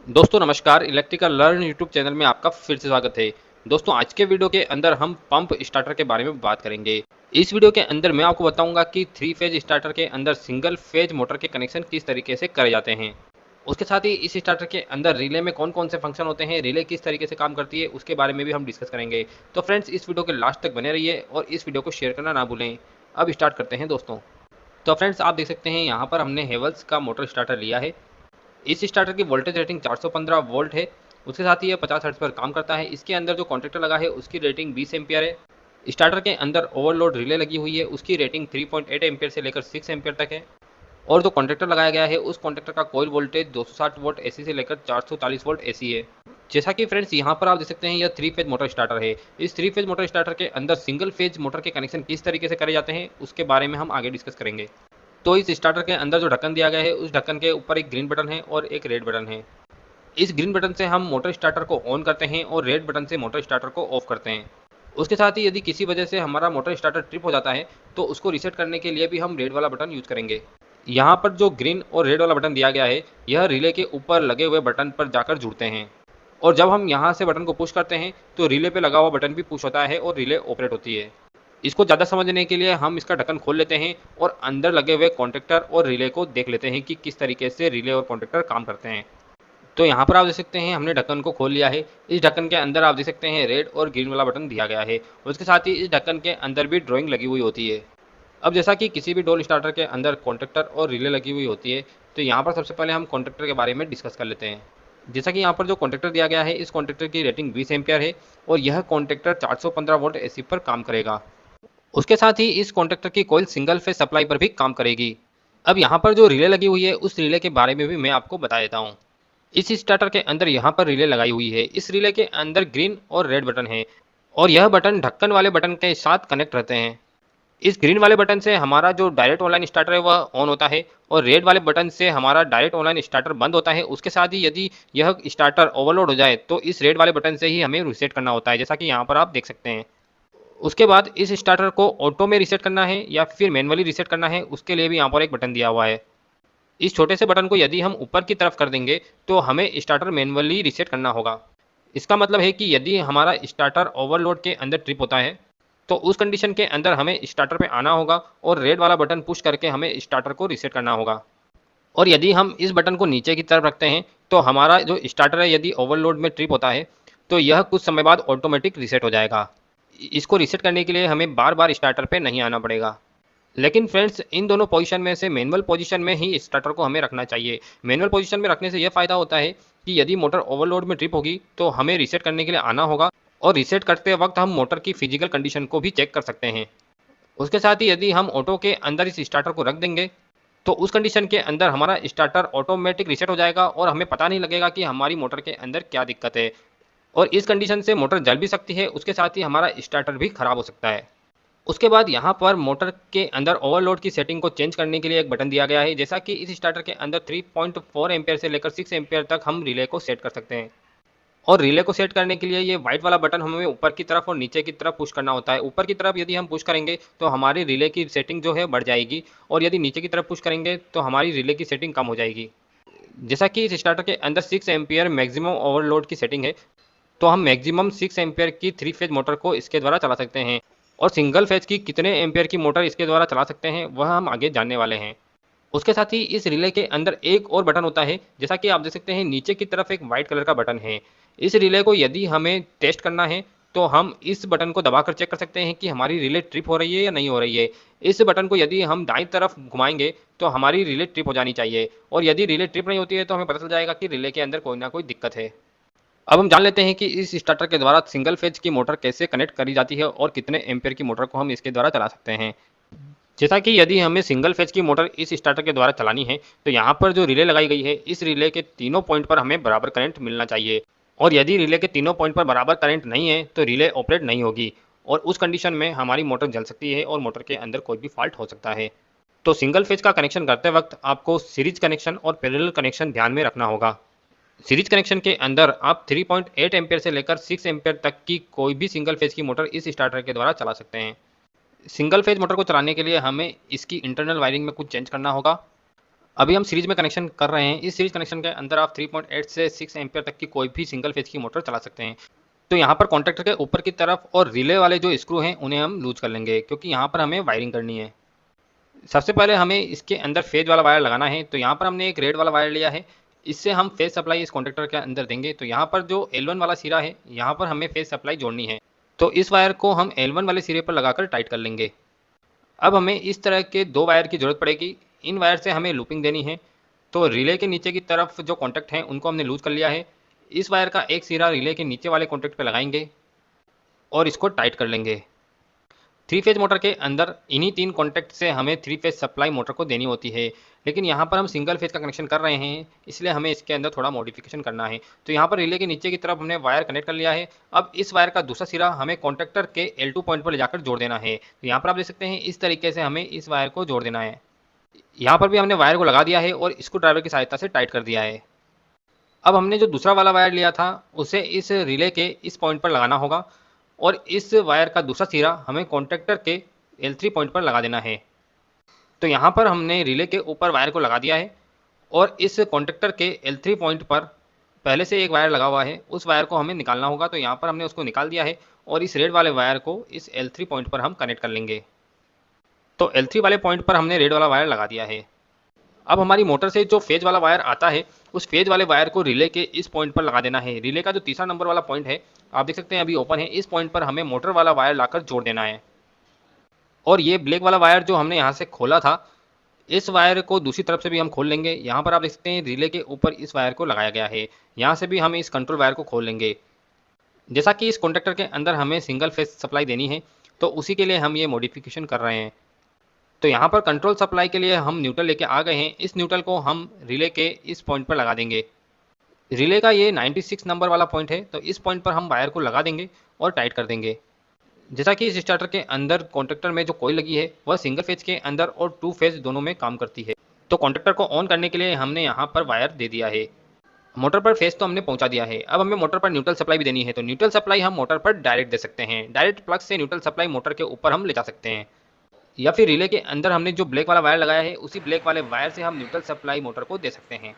दोस्तों नमस्कार। Electrical learn YouTube channel में आपका फिर से स्वागत है। दोस्तों आज के वीडियो के अंदर हम पंप स्टार्टर के बारे में बात करेंगे। इस वीडियो के अंदर मैं आपको बताऊंगा कि 3 फेज स्टार्टर के अंदर सिंगल फेज मोटर के कनेक्शन किस तरीके से करे जाते हैं। उसके साथ ही इस स्टार्टर के अंदर रिले में कौन कौन से फंक्शन होते हैं, रिले किस तरीके से काम करती है, उसके बारे में भी हम डिस्कस करेंगे। तो फ्रेंड्स इस वीडियो के लास्ट तक बने रहिए और इस वीडियो को शेयर करना ना भूलें। अब स्टार्ट करते हैं दोस्तों। तो फ्रेंड्स आप देख सकते हैं यहाँ पर हमने हेवल्स का मोटर स्टार्टर लिया है। इस स्टार्टर की वोल्टेज रेटिंग 415 वोल्ट है। उसके साथ ही यह 50 हर्ट्ज पर काम करता है। इसके अंदर जो कॉन्ट्रैक्टर लगा है उसकी रेटिंग 20 एम्पियर है। स्टार्टर के अंदर ओवरलोड रिले लगी हुई है, उसकी रेटिंग 3.8 एम्पियर से लेकर 6 एम्पियर तक है। और जो कॉन्ट्रैक्टर लगाया गया है उस कॉन्ट्रैक्टर का कॉइल वोल्टेज 260 वोल्ट एसी से लेकर 440 वोल्ट एसी है। जैसा कि फ्रेंड्स यहाँ पर आप देख सकते हैं यह 3 फेज मोटर स्टार्टर है। इस 3 फेज मोटर स्टार्टर के अंदर सिंगल फेज मोटर के कनेक्शन किस तरीके से करे जाते हैं उसके बारे में हम आगे डिस्कस करेंगे। तो इस स्टार्टर के अंदर जो ढक्कन दिया गया है उस ढक्कन के ऊपर एक ग्रीन बटन है और एक रेड बटन है। इस ग्रीन बटन से हम मोटर स्टार्टर को ऑन करते हैं और रेड बटन से मोटर स्टार्टर को ऑफ करते हैं। उसके साथ ही यदि किसी वजह से हमारा मोटर स्टार्टर ट्रिप हो जाता है तो उसको रीसेट करने के लिए भी हम रेड वाला बटन यूज करेंगे। यहाँ पर जो ग्रीन और रेड वाला बटन दिया गया है यह रिले के ऊपर लगे हुए बटन पर जाकर जुड़ते हैं। और जब हम यहाँ से बटन को पुश करते हैं तो रिले पे लगा हुआ बटन भी पुश होता है और रिले ऑपरेट होती है। इसको ज़्यादा समझने के लिए हम इसका ढक्कन खोल लेते हैं और अंदर लगे हुए कॉन्ट्रैक्टर और रिले को देख लेते हैं कि किस तरीके से रिले और कॉन्ट्रैक्टर काम करते हैं। तो यहाँ पर आप देख सकते हैं हमने ढक्कन को खोल लिया है। इस ढक्कन के अंदर आप देख सकते हैं रेड और ग्रीन वाला बटन दिया गया है। उसके साथ ही इस ढक्कन के अंदर भी ड्राइंग लगी हुई होती है। अब जैसा कि किसी भी डोल स्टार्टर के अंदर कॉन्ट्रैक्टर और रिले लगी हुई होती है, तो यहाँ पर सबसे पहले हम कॉन्ट्रैक्टर के बारे में डिस्कस कर लेते हैं। जैसा कि यहाँ पर जो कॉन्ट्रैक्टर दिया गया है इस कॉन्ट्रैक्टर की रेटिंग 20 एम्पियर है और यह कॉन्ट्रैक्टर 415 वोल्ट एसी पर काम करेगा। उसके साथ ही इस कॉन्ट्रैक्टर की कॉइल सिंगल फेज सप्लाई पर भी काम करेगी। अब यहाँ पर जो रिले लगी हुई है उस रिले के बारे में भी मैं आपको बता देता हूँ। इस स्टार्टर के अंदर यहाँ पर रिले लगाई हुई है। इस रिले के अंदर ग्रीन और रेड बटन है और यह बटन ढक्कन वाले बटन के साथ कनेक्ट रहते हैं। इस ग्रीन वाले बटन से हमारा जो डायरेक्ट ऑनलाइन स्टार्टर है वह ऑन होता है और रेड वाले बटन से हमारा डायरेक्ट ऑनलाइन स्टार्टर बंद होता है। उसके साथ ही यदि यह स्टार्टर ओवरलोड हो जाए तो इस रेड वाले बटन से ही हमें रीसेट करना होता है, जैसा कि यहाँ पर आप देख सकते हैं। उसके बाद इस स्टार्टर को ऑटो में रीसेट करना है या फिर मैनुअली रीसेट करना है, उसके लिए भी यहाँ पर एक बटन दिया हुआ है। इस छोटे से बटन को यदि हम ऊपर की तरफ कर देंगे तो हमें स्टार्टर मैनुअली रीसेट करना होगा। इसका मतलब है कि यदि हमारा स्टार्टर ओवरलोड के अंदर ट्रिप होता है तो उस कंडीशन के अंदर हमें स्टार्टर पे आना होगा और रेड वाला बटन पुश करके हमें स्टार्टर को रीसेट करना होगा। और यदि हम इस बटन को नीचे की तरफ रखते हैं तो हमारा जो स्टार्टर है यदि ओवरलोड में ट्रिप होता है तो यह कुछ समय बाद ऑटोमेटिक रीसेट हो जाएगा। इसको रीसेट करने के लिए हमें बार बार स्टार्टर पे नहीं आना पड़ेगा। लेकिन फ्रेंड्स इन दोनों पोजीशन में से मैनुअल पोजीशन में ही स्टार्टर को हमें रखना चाहिए। मैनुअल पोजीशन में रखने से यह फायदा होता है कि यदि मोटर ओवरलोड में ट्रिप होगी तो हमें रीसेट करने के लिए आना होगा और रीसेट करते वक्त हम मोटर की फिजिकल कंडीशन को भी चेक कर सकते हैं। उसके साथ ही यदि हम ऑटो के अंदर इस स्टार्टर को रख देंगे तो उस कंडीशन के अंदर हमारा स्टार्टर ऑटोमेटिक रीसेट हो जाएगा और हमें पता नहीं लगेगा कि हमारी मोटर के अंदर क्या दिक्कत है। और इस कंडीशन से मोटर जल भी सकती है, उसके साथ ही हमारा स्टार्टर भी खराब हो सकता है। उसके बाद यहाँ पर मोटर के अंदर ओवरलोड की सेटिंग को चेंज करने के लिए एक बटन दिया गया है। जैसा कि इस स्टार्टर के अंदर 3.4 एम्पियर से लेकर 6 एम्पियर तक हम रिले को सेट कर सकते हैं। और रिले को सेट करने के लिए ये व्हाइट वाला बटन हमें ऊपर की तरफ और नीचे की तरफ पुश करना होता है। ऊपर की तरफ यदि हम पुश करेंगे तो हमारी रिले की सेटिंग जो है बढ़ जाएगी और यदि नीचे की तरफ पुश करेंगे तो हमारी रिले की सेटिंग कम हो जाएगी। जैसा कि इस स्टार्टर के अंदर 6 एम्पियर मैक्सिमम ओवरलोड की सेटिंग है तो हम मैक्सिमम 6 एम्पियर की 3 फेज मोटर को इसके द्वारा चला सकते हैं। और सिंगल फेज की कितने एम्पियर की मोटर इसके द्वारा चला सकते हैं वह हम आगे जानने वाले हैं। उसके साथ ही इस रिले के अंदर एक और बटन होता है। जैसा कि आप देख सकते हैं नीचे की तरफ एक वाइट कलर का बटन है। इस रिले को यदि हमें टेस्ट करना है तो हम इस बटन को दबाकर चेक कर सकते हैं कि हमारी रिले ट्रिप हो रही है या नहीं हो रही है। इस बटन को यदि हम दाईं तरफ घुमाएंगे तो हमारी रिले ट्रिप हो जानी चाहिए और यदि रिले ट्रिप नहीं होती है तो हमें पता चल जाएगा कि रिले के अंदर कोई ना कोई दिक्कत है। अब हम जान लेते हैं कि इस स्टार्टर के द्वारा सिंगल फेज की मोटर कैसे कनेक्ट करी जाती है और कितने एम्पियर की मोटर को हम इसके द्वारा चला सकते हैं। जैसा कि यदि हमें सिंगल फेज की मोटर इस स्टार्टर के द्वारा चलानी है तो यहाँ पर जो रिले लगाई गई है इस रिले के तीनों पॉइंट पर हमें बराबर करंट मिलना चाहिए। और यदि रिले के तीनों पॉइंट पर बराबर करंट नहीं है तो रिले ऑपरेट नहीं होगी और उस कंडीशन में हमारी मोटर जल सकती है और मोटर के अंदर कोई भी फॉल्ट हो सकता है। तो सिंगल फेज का कनेक्शन करते वक्त आपको सीरीज कनेक्शन और पैरेलल कनेक्शन ध्यान में रखना होगा। सीरीज कनेक्शन के अंदर आप 3.8 एम्पियर से लेकर 6 एम्पियर तक की कोई भी सिंगल फेज की मोटर इस स्टार्टर के द्वारा चला सकते हैं। सिंगल फेज मोटर को चलाने के लिए हमें इसकी इंटरनल वायरिंग में कुछ चेंज करना होगा। अभी हम सीरीज में कनेक्शन कर रहे हैं। इस सीरीज कनेक्शन के अंदर आप 3.8 से 6 एम्पियर तक की कोई भी सिंगल फेज की मोटर चला सकते हैं। तो यहाँ पर कॉन्टैक्टर के ऊपर की तरफ और रिले वाले जो स्क्रू हैं उन्हें हम लूज कर लेंगे, क्योंकि यहाँ पर हमें वायरिंग करनी है। सबसे पहले हमें इसके अंदर फेज वाला वायर लगाना है। तो यहाँ पर हमने एक रेड वाला वायर लिया है, इससे हम फेज सप्लाई इस कॉन्टैक्टर के अंदर देंगे। तो यहाँ पर जो L1 वाला सिरा है, यहाँ पर हमें फेज सप्लाई जोड़नी है। तो इस वायर को हम L1 वाले सिरे पर लगाकर टाइट कर लेंगे। अब हमें इस तरह के 2 वायर की जरूरत पड़ेगी। इन वायर से हमें लूपिंग देनी है। तो रिले के नीचे की तरफ जो कॉन्टैक्ट हैं उनको हमने लूज कर लिया है। इस वायर का एक सिरा रिले के नीचे वाले कॉन्टैक्ट पे लगाएंगे और इसको टाइट कर लेंगे। 3 फेज मोटर के अंदर इन्हीं 3 कॉन्टैक्ट से हमें 3 फेज सप्लाई मोटर को देनी होती है, लेकिन यहाँ पर हम सिंगल फेज का कनेक्शन कर रहे हैं, इसलिए हमें इसके अंदर थोड़ा मॉडिफिकेशन करना है। तो यहाँ पर रिले के नीचे की तरफ हमने वायर कनेक्ट कर लिया है। अब इस वायर का दूसरा सिरा हमें कॉन्टैक्टर के L2 पॉइंट पर ले जाकर जोड़ देना है। तो यहाँ पर आप देख सकते हैं इस तरीके से हमें इस वायर को जोड़ देना है। यहाँ पर भी हमने वायर को लगा दिया है और स्क्रू ड्राइवर की सहायता से टाइट कर दिया है। अब हमने जो दूसरा वाला वायर लिया था उसे इस रिले के इस पॉइंट पर लगाना होगा और इस वायर का दूसरा सिरा हमें कॉन्टैक्टर के L3 पॉइंट पर लगा देना है। तो यहाँ पर हमने रिले के ऊपर वायर को लगा दिया है और इस कॉन्टैक्टर के L3 पॉइंट पर पहले से एक वायर लगा हुआ है, उस वायर को हमें निकालना होगा। तो यहाँ पर हमने उसको निकाल दिया है और इस रेड वाले वायर को इस L3 पॉइंट पर हम कनेक्ट कर लेंगे। तो L3 वाले पॉइंट पर हमने रेड वाला वायर लगा दिया है। अब हमारी मोटर से जो फेज वाला वायर आता है उस फेज वाले वायर को रिले के इस पॉइंट पर लगा देना है। रिले का जो तीसरा नंबर वाला पॉइंट है, आप देख सकते हैं अभी ओपन है, इस पॉइंट पर हमें मोटर वाला वायर लाकर जोड़ देना है। और ये ब्लैक वाला वायर जो हमने यहाँ से खोला था, इस वायर को दूसरी तरफ से भी हम खोल लेंगे। यहाँ पर आप देख सकते हैं रिले के ऊपर इस वायर को लगाया गया है, यहाँ से भी हम इस कंट्रोल वायर को खोल लेंगे। जैसा कि इस कॉन्टैक्टर के अंदर हमें सिंगल फेज सप्लाई देनी है, तो उसी के लिए हम ये मॉडिफिकेशन कर रहे हैं। तो यहाँ पर कंट्रोल सप्लाई के लिए हम न्यूट्रल लेके आ गए हैं। इस न्यूट्रल को हम रिले के इस पॉइंट पर लगा देंगे। रिले का ये 96 नंबर वाला पॉइंट है, तो इस पॉइंट पर हम वायर को लगा देंगे और टाइट कर देंगे। जैसा कि इस स्टार्टर के अंदर कॉन्टैक्टर में जो कॉइल लगी है वह सिंगल फेज के अंदर और 2 फेज दोनों में काम करती है। तो कॉन्टैक्टर को ऑन करने के लिए हमने यहाँ पर वायर दे दिया है। मोटर पर फेज तो हमने पहुंचा दिया है। अब हमें मोटर पर न्यूट्रल सप्लाई भी देनी है। तो न्यूट्रल सप्लाई हम मोटर पर डायरेक्ट दे सकते हैं। डायरेक्ट प्लग से न्यूट्रल सप्लाई मोटर के ऊपर हम ले जा सकते हैं, या फिर रिले के अंदर हमने जो ब्लैक वाला वायर लगाया है उसी ब्लैक वाले वायर से हम न्यूट्रल सप्लाई मोटर को दे सकते हैं।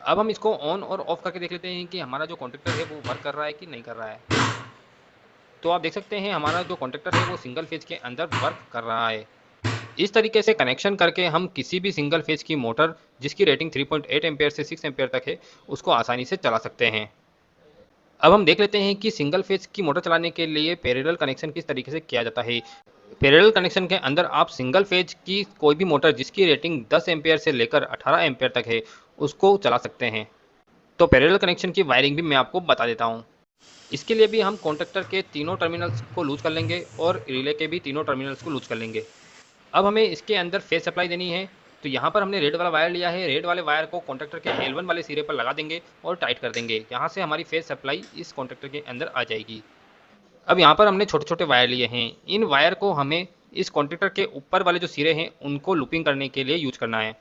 अब हम इसको ऑन और ऑफ करके देख लेते हैं कि हमारा जो कॉन्टैक्टर है वो वर्क कर रहा है कि नहीं कर रहा है। तो आप देख सकते हैं हमारा जो कॉन्टैक्टर है वो सिंगल फेज के अंदर वर्क कर रहा है। इस तरीके से कनेक्शन करके हम किसी भी सिंगल फेज की मोटर जिसकी रेटिंग 3.8 एम्पेयर से 6 एम्पेयर तक है उसको आसानी से चला सकते हैं। अब हम देख लेते हैं कि सिंगल फेज की मोटर चलाने के लिए पैरेलल कनेक्शन किस तरीके से किया जाता है। पैरेलल कनेक्शन के अंदर आप सिंगल फेज की कोई भी मोटर जिसकी रेटिंग 10 एम्पेयर से लेकर 18 एम्पेयर तक है उसको चला सकते हैं। तो पैरेलल कनेक्शन की वायरिंग भी मैं आपको बता देता हूँ। इसके लिए भी हम कॉन्टैक्टर के तीनों टर्मिनल्स को लूज कर लेंगे और रिले के भी तीनों टर्मिनल्स को लूज कर लेंगे। अब हमें इसके अंदर फेज सप्लाई देनी है। तो यहाँ पर हमने रेड वाला वायर लिया है। रेड वाले वायर को कॉन्टैक्टर के L1 वाले सिरे पर लगा देंगे और टाइट कर देंगे। यहाँ से हमारी फेज सप्लाई इस कॉन्टैक्टर के अंदर आ जाएगी। अब यहाँ पर हमने छोटे छोटे वायर लिए हैं। इन वायर को हमें इस कॉन्टैक्टर के ऊपर वाले जो सिरे हैं उनको लूपिंग करने के लिए यूज करना है।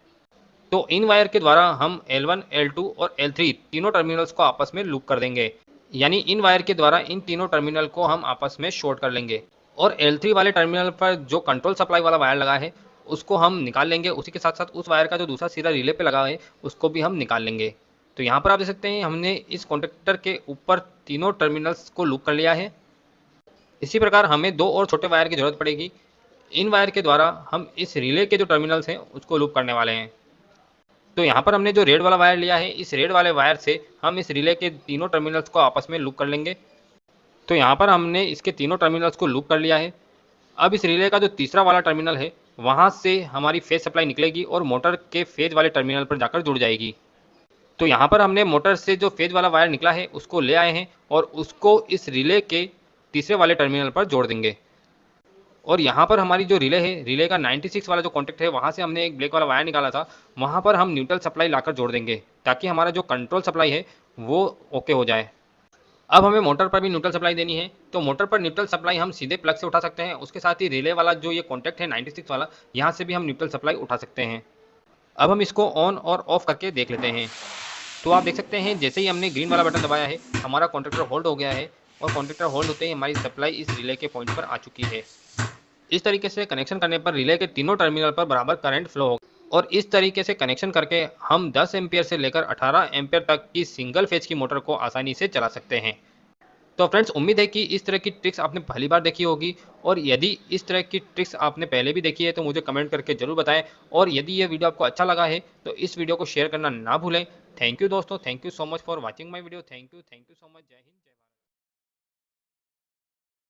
तो इन वायर के द्वारा हम L1, L2 और L3 तीनों टर्मिनल्स को आपस में लूप कर देंगे। यानी इन वायर के द्वारा इन तीनों टर्मिनल को हम आपस में शॉर्ट कर लेंगे और L3 वाले टर्मिनल पर जो कंट्रोल सप्लाई वाला वायर लगा है उसको हम निकाल लेंगे। उसी के साथ साथ उस वायर का जो दूसरा सिरा रिले पे लगा है उसको भी हम निकाल लेंगे। तो यहाँ पर आप देख सकते हैं हमने इस कॉन्टैक्टर के ऊपर तीनों टर्मिनल्स को लूप कर लिया है। इसी प्रकार हमें 2 और छोटे वायर की जरूरत पड़ेगी। इन वायर के द्वारा हम इस रिले के जो टर्मिनल्स हैं उसको लूप करने वाले हैं। तो यहाँ पर हमने जो रेड वाला वायर लिया है, इस रेड वाले वायर से हम इस रिले के तीनों टर्मिनल्स को आपस में लूप कर लेंगे। तो यहाँ पर हमने इसके तीनों टर्मिनल्स को लूप कर लिया है। अब इस रिले का जो तीसरा वाला टर्मिनल है वहाँ से हमारी फेज सप्लाई निकलेगी और मोटर के फेज वाले टर्मिनल पर जाकर जुड़ जाएगी। तो यहाँ पर हमने मोटर से जो फेज वाला वायर निकला है उसको ले आए हैं और उसको इस रिले के तीसरे वाले टर्मिनल पर जोड़ देंगे। और यहाँ पर हमारी जो रिले है, रिले का 96 वाला जो कॉन्टैक्ट है वहाँ से हमने एक ब्लैक वाला वायर निकाला था, वहाँ पर हम न्यूट्रल सप्लाई लाकर जोड़ देंगे ताकि हमारा जो कंट्रोल सप्लाई है वो ओके हो जाए। अब हमें मोटर पर भी न्यूट्रल सप्लाई देनी है। तो मोटर पर न्यूट्रल सप्लाई हम सीधे प्लग से उठा सकते हैं। उसके साथ ही रिले वाला जो ये कॉन्टैक्ट है 96 वाला, यहाँ से भी हम न्यूट्रल सप्लाई उठा सकते हैं। अब हम इसको ऑन और ऑफ करके देख लेते हैं। तो आप देख सकते हैं जैसे ही हमने ग्रीन वाला बटन दबाया है हमारा कॉन्टैक्टर होल्ड हो गया है और कॉन्टैक्टर होल्ड होते ही हमारी सप्लाई इस रिले के पॉइंट पर आ चुकी है। इस तरीके से कनेक्शन करने पर रिले के तीनों टर्मिनल पर बराबर करंट फ्लो होगा और इस तरीके से कनेक्शन करके हम 10 एम्पियर से लेकर 18 एम्पियर तक की सिंगल फेज की मोटर को आसानी से चला सकते हैं। तो फ्रेंड्स, उम्मीद है कि इस तरह की ट्रिक्स आपने पहली बार देखी होगी, और यदि इस तरह की ट्रिक्स आपने पहले भी देखी है तो मुझे कमेंट करके जरूर बताएं। और यदि ये वीडियो आपको अच्छा लगा है तो इस वीडियो को शेयर करना ना भूलें। थैंक यू दोस्तों, thank you so much for watching my video. Thank you so much. जय हिंद।